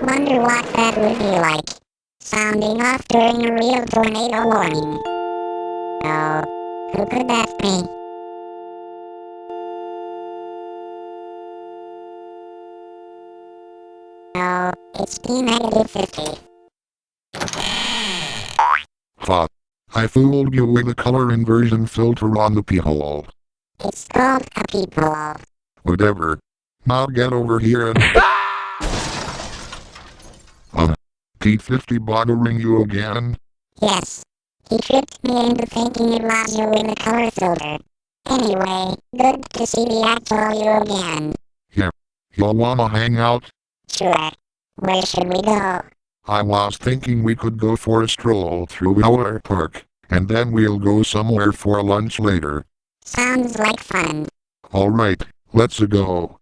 Wonder what that would be like. Sounding off during a real tornado warning. Oh, who could that be? No, it's P-50. Ha! I fooled you with the color inversion filter on the p-hole. It's called a peephole. Whatever. Now get over here and... P-50 bothering you again? Yes. He tricked me into thinking it was you in the color filter. Anyway, good to see the actual you again. Yeah. Y'all wanna hang out? Sure. Where should we go? I was thinking we could go for a stroll through our park, and then we'll go somewhere for lunch later. Sounds like fun. Alright, let's go.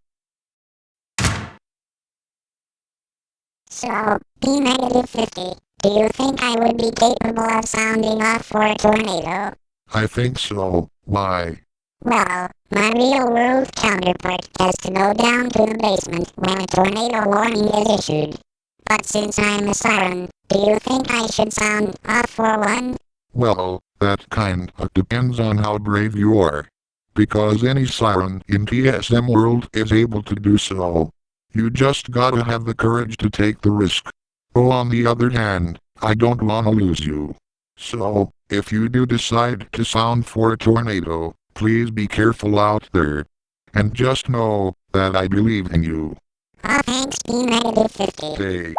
So, P-50, do you think I would be capable of sounding off for a tornado? I think so. Why? Well, my real-world counterpart has to go down to the basement when a tornado warning is issued. But since I'm a siren, do you think I should sound off for one? Well, that kind of depends on how brave you are. Because any siren in TSM world is able to do so. You just gotta have the courage to take the risk. Oh, on the other hand, I don't wanna lose you. So, if you do decide to sound for a tornado, please be careful out there. And just know that I believe in you. Oh, thanks, P-50. Hey.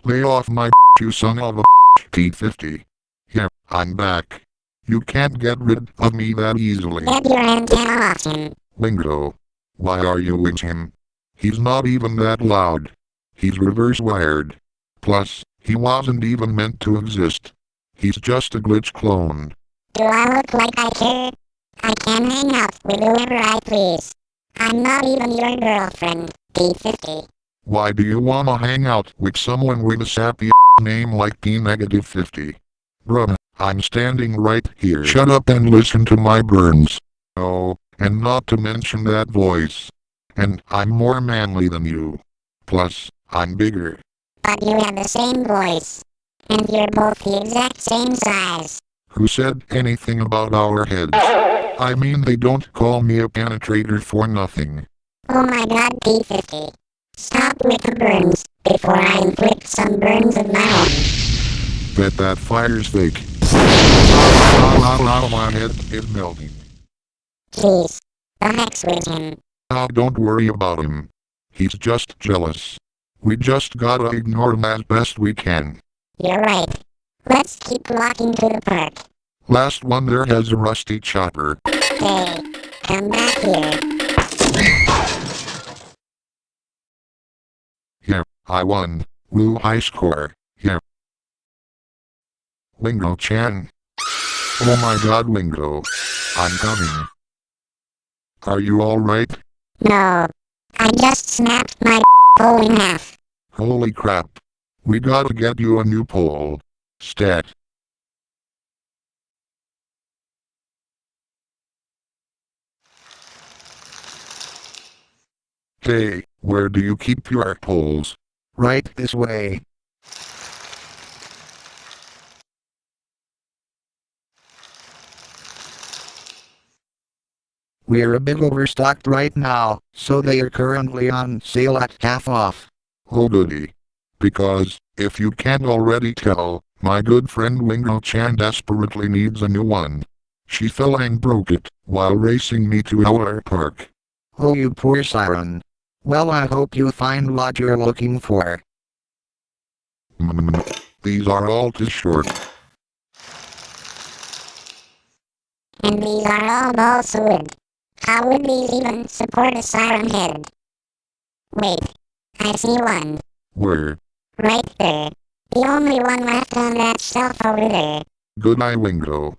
Lay off my you son of a P-50. Yeah, I'm back. You can't get rid of me that easily. Get your antenna off him. Wingo. Why are you with him? He's not even that loud. He's reverse wired. Plus, he wasn't even meant to exist. He's just a glitch clone. Do I look like I care? I can hang out with whoever I please. I'm not even your girlfriend, P-50. Why do you wanna hang out with someone with a sappy name like P-50? Bruh, I'm standing right here. Shut up and listen to my burns. Oh, and not to mention that voice. And I'm more manly than you. Plus, I'm bigger. But you have the same voice. And you're both the exact same size. Who said anything about our heads? I mean, they don't call me a penetrator for nothing. Oh my god, P-50. Stop with the burns, before I inflict some burns of my own. Bet that fire's fake. My head is melting. Jeez. The heck's with him. Oh, don't worry about him. He's just jealous. We just gotta ignore him as best we can. You're right. Let's keep walking to the park. Last one there has a rusty chopper. Hey, come back here. Yeah, I won. Woo, high score. Yeah. Wingo-chan. Oh my god, Wingo. I'm coming. Are you alright? No. I just snapped my pole in half. Holy crap. We gotta get you a new pole. Stat. Hey, where do you keep your poles? Right this way. We're a bit overstocked right now, so they are currently on sale at half off. Oh goody. Because, if you can't already tell, my good friend Wingo-chan desperately needs a new one. She fell and broke it, while racing me to our park. Oh, you poor siren. Well, I hope you find what you're looking for. These are all too short. And these are all balsa wood. How would these even support a siren head? Wait. I see one. Where? Right there. The only one left on that shelf over there. Good eye, Wingo.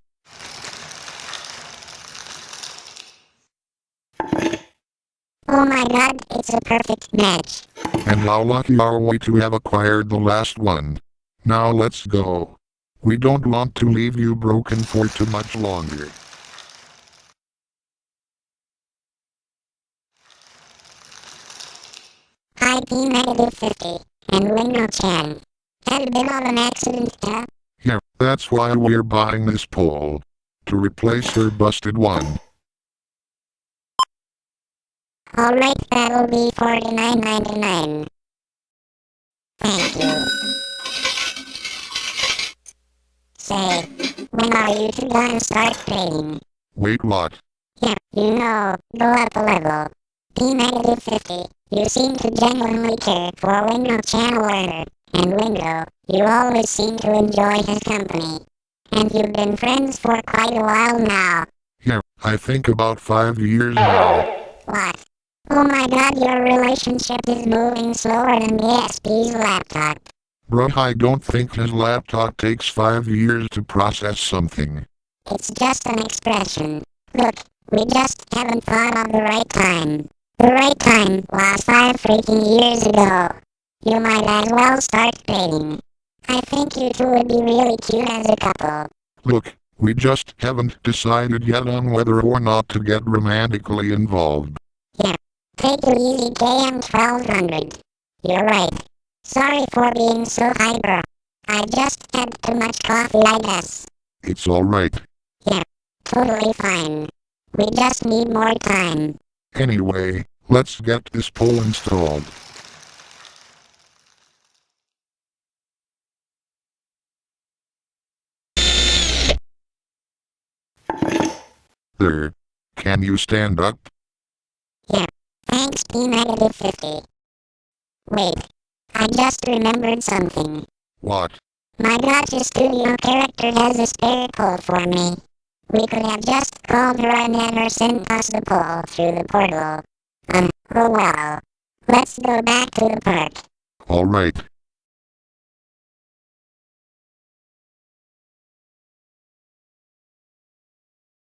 Oh my god, it's a perfect match. And how lucky are we to have acquired the last one. Now let's go. We don't want to leave you broken for too much longer. Hi P-50 and Wingo-chan. Had a bit of an accident, huh? Yeah, that's why we're buying this pole. To replace her busted one. Alright, that'll be $49.99. Thank you. Say, when are you two gonna start playing? Wait, what? Yeah, you know, go up a level. P-50, you seem to genuinely care for Wingo-chan Warner, and Wingo, you always seem to enjoy his company. And you've been friends for quite a while now. Yeah, I think about 5 years now. What? Oh my god, your relationship is moving slower than the SP's laptop. Bro, I don't think his laptop takes 5 years to process something. It's just an expression. Look, we just haven't thought of the right time. The right time was 5 freaking years ago. You might as well start dating. I think you two would be really cute as a couple. Look, we just haven't decided yet on whether or not to get romantically involved. Take it easy KM1200. You're right. Sorry for being so hyper. I just had too much coffee, I guess. It's alright. Totally fine. We just need more time. Anyway, let's get this pole installed. There. Can you stand up? Thanks P-50. Wait. I just remembered something. What? My Gotcha Studio character has a spare pole for me. We could have just called her and had her send us the pole through the portal. Oh well. Let's go back to the park. Alright.